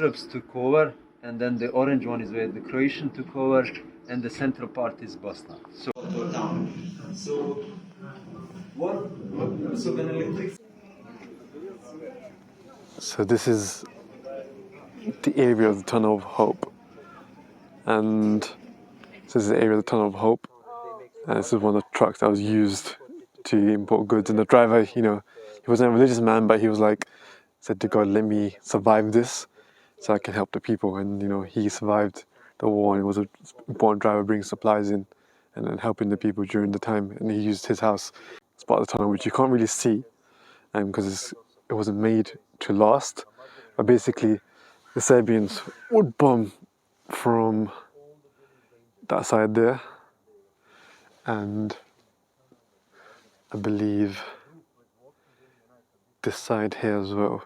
Serbs took over, and then the orange one is where the Croatian took over, and the central part is Bosnia. So So this is the area of the Tunnel of Hope, and this is the area of the Tunnel of Hope, and this is one of the trucks that was used to import goods. And the driver, he wasn't a religious man, but he was like, said to God, let me survive this so I can help the people. And he survived the war, and he was an important driver bringing supplies in and helping the people during the time. And he used his house as part of the tunnel, which you can't really see because it wasn't made to last. But basically, the Serbians would bomb from that side there, and I believe this side here as well,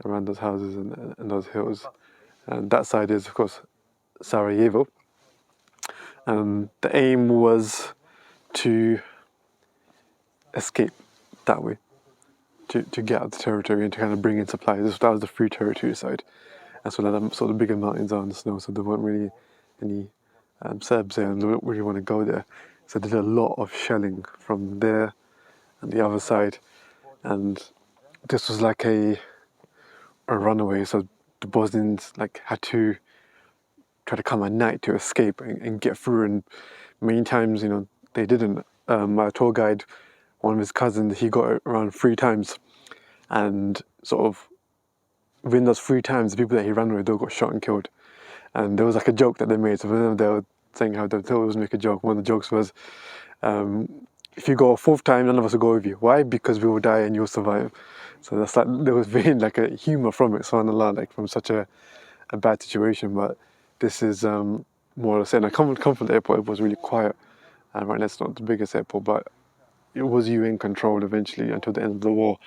around those houses and those hills. And that side is, of course, Sarajevo. And the aim was to escape that way, to get out of the territory and to kind of bring in supplies. That was the free territory side. And so the bigger mountains are in the snow, so there weren't really any Serbs there, and they don't really want to go there. So they did a lot of shelling from there and the other side. And this was like a runaway, so the Bosnians had to try to come at night to escape and get through, and many times they didn't. My tour guide, one of his cousins, he got it around 3 times, and sort of within those 3 times the people that he ran with, they all got shot and killed. And there was a joke that they made, so they were saying how they always make a joke. One of the jokes was, if you go a 4th time, none of us will go with you. Why? Because we will die and you'll survive. So that's there was being a humour from it, subhanAllah, from such a bad situation. But this is more or less, and I come from the airport, it was really quiet. And right now it's not the biggest airport, but it was UN controlled eventually until the end of the war.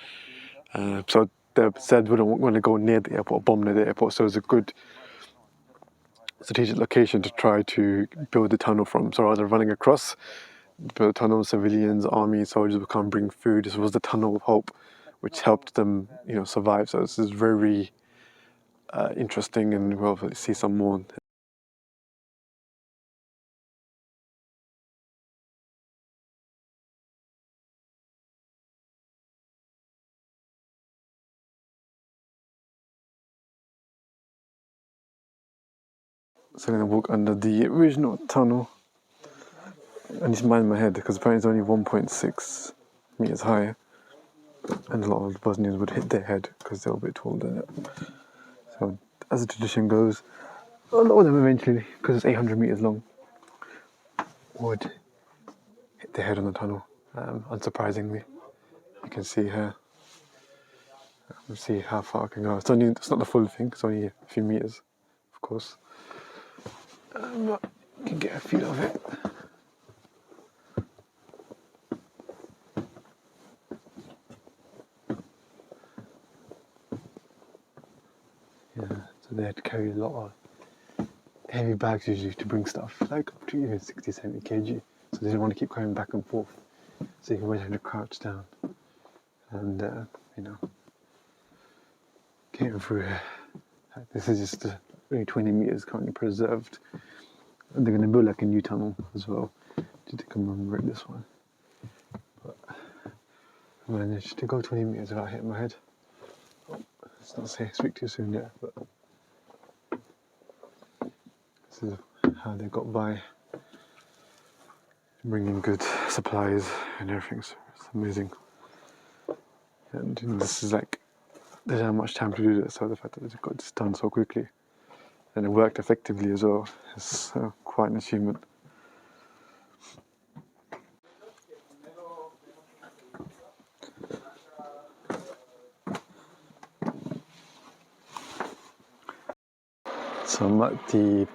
So they said we don't want to go near the airport, bomb near the airport. So it was a good strategic location to try to build the tunnel from. So rather than running across, build a tunnel, civilians, army, soldiers would come bring food. This was the Tunnel of Hope, which helped them, survive. So this is very interesting, and we'll see some more. So I'm going to walk under the original tunnel. I need to mind my head because apparently it's only 1.6 meters high, and a lot of Bosnians would hit their head because they're a bit taller than it. So as the tradition goes, a lot of them eventually, because it's 800 meters long, would hit their head on the tunnel. Unsurprisingly, you can see here. Let's see how far I can go. It's not the full thing. It's only a few meters, of course. But you can get a feel of it. Yeah, so they had to carry a lot of heavy bags usually to bring stuff, like up to even 60, 70 kg. So they didn't want to keep going back and forth. So you can always have to crouch down and, getting through here. This is just only 20 meters currently preserved. And they're going to build a new tunnel as well to commemorate this one. But I managed to go 20 meters without hitting my head. Let's not speak too soon yet, but this is how they got by, bringing good supplies and everything. So it's amazing. And this is they didn't have much time to do this, so the fact that they got this done so quickly and it worked effectively as well is quite an achievement. So I'm at the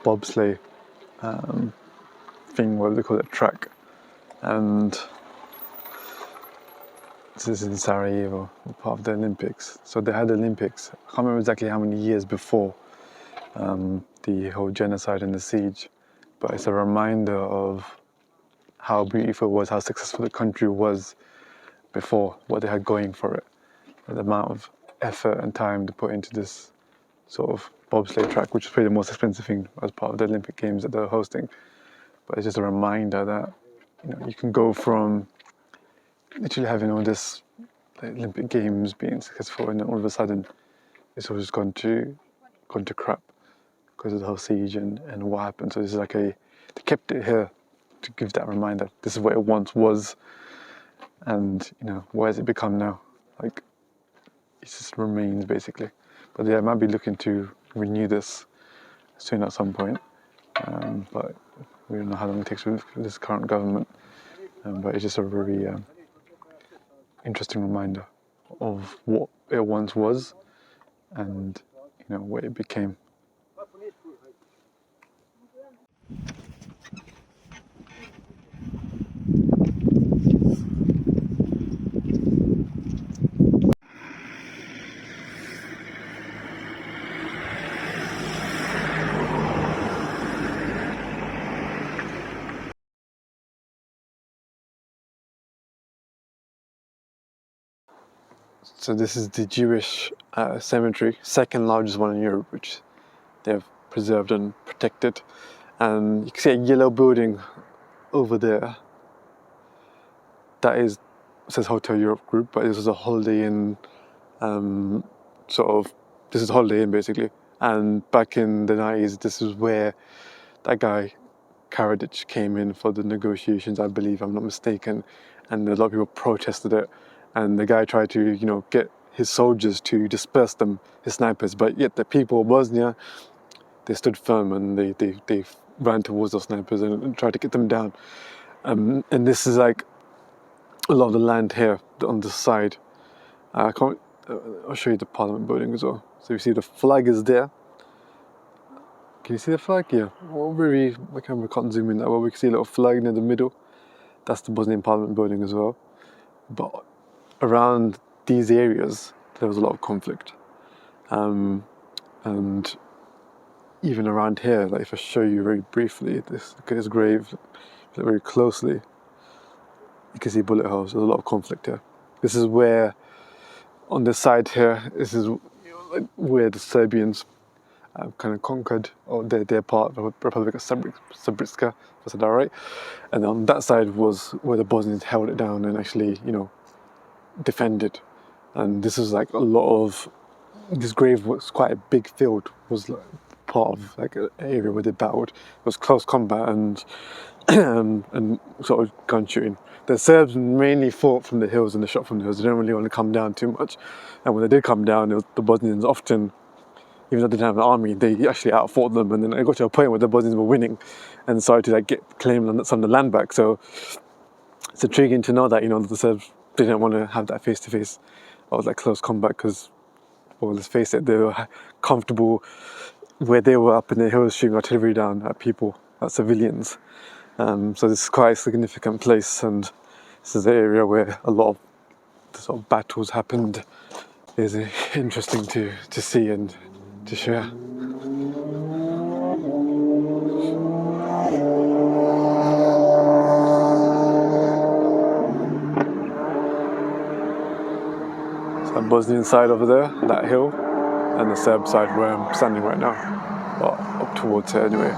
bobsleigh thing, what they call it, track, and this is in Sarajevo, part of the Olympics. So they had the Olympics, I can't remember exactly how many years before the whole genocide and the siege, but it's a reminder of how beautiful it was, how successful the country was before, what they had going for it, and the amount of effort and time to put into this sort of bobsleigh track, which is probably the most expensive thing as part of the Olympic Games that they're hosting. But it's just a reminder that you can go from literally having all this Olympic Games being successful, and then all of a sudden it's all just gone to crap because of the whole siege and what happened. So this is like they kept it here to give that reminder. This is what it once was, and what has it become now? Like, it just remains basically. But yeah, I might be looking to renew this soon at some point. But we don't know how long it takes with this current government. But it's just a very interesting reminder of what it once was and what it became. So this is the Jewish cemetery, second largest one in Europe, which they've preserved and protected. And you can see a yellow building over there. That says Hotel Europe Group, but this is a Holiday Inn this is Holiday Inn basically. And back in the 90s, this is where that guy Karadzic came in for the negotiations, I believe, I'm not mistaken, and a lot of people protested it, and the guy tried to get his soldiers to disperse them, his snipers, but yet the people of Bosnia, they stood firm and they ran towards those snipers and tried to get them down. And this is like a lot of the land here on the side. I'll show you the Parliament building as well. So you see the flag is there. Can you see the flag? Yeah. Well, maybe my camera can't zoom in that well. We can see a little flag near the middle. That's the Bosnian Parliament building as well. But around these areas, there was a lot of conflict. And even around here, like if I show you very briefly, look at this grave, look very closely, you can see bullet holes. There's a lot of conflict here. This is where, on this side here, this is where the Serbians kind of conquered, or they're part of the Republic of Srebrenica, if I said that right. And on that side was where the Bosnians held it down and actually, defended. And this is like a lot of, this grave was quite a big field, was like part of like an area where they battled. It was close combat and and sort of gun shooting. The Serbs mainly fought from the hills and they shot from the hills. They didn't really want to come down too much. And when they did come down, the Bosnians often, even though they didn't have an army, they actually outfought them. And then it got to a point where the Bosnians were winning and started to claim some of the land back. So it's intriguing to know that the Serbs didn't want to have that face-to-face or like close combat because, well, let's face it, they were comfortable where they were up in the hills shooting artillery down at people, at civilians. So this is quite a significant place, and this is the area where a lot of the sort of battles happened. It's interesting to see and to share. So the Bosnian side over there, that hill, and the Serb side where I'm standing right now, or up towards here anyway.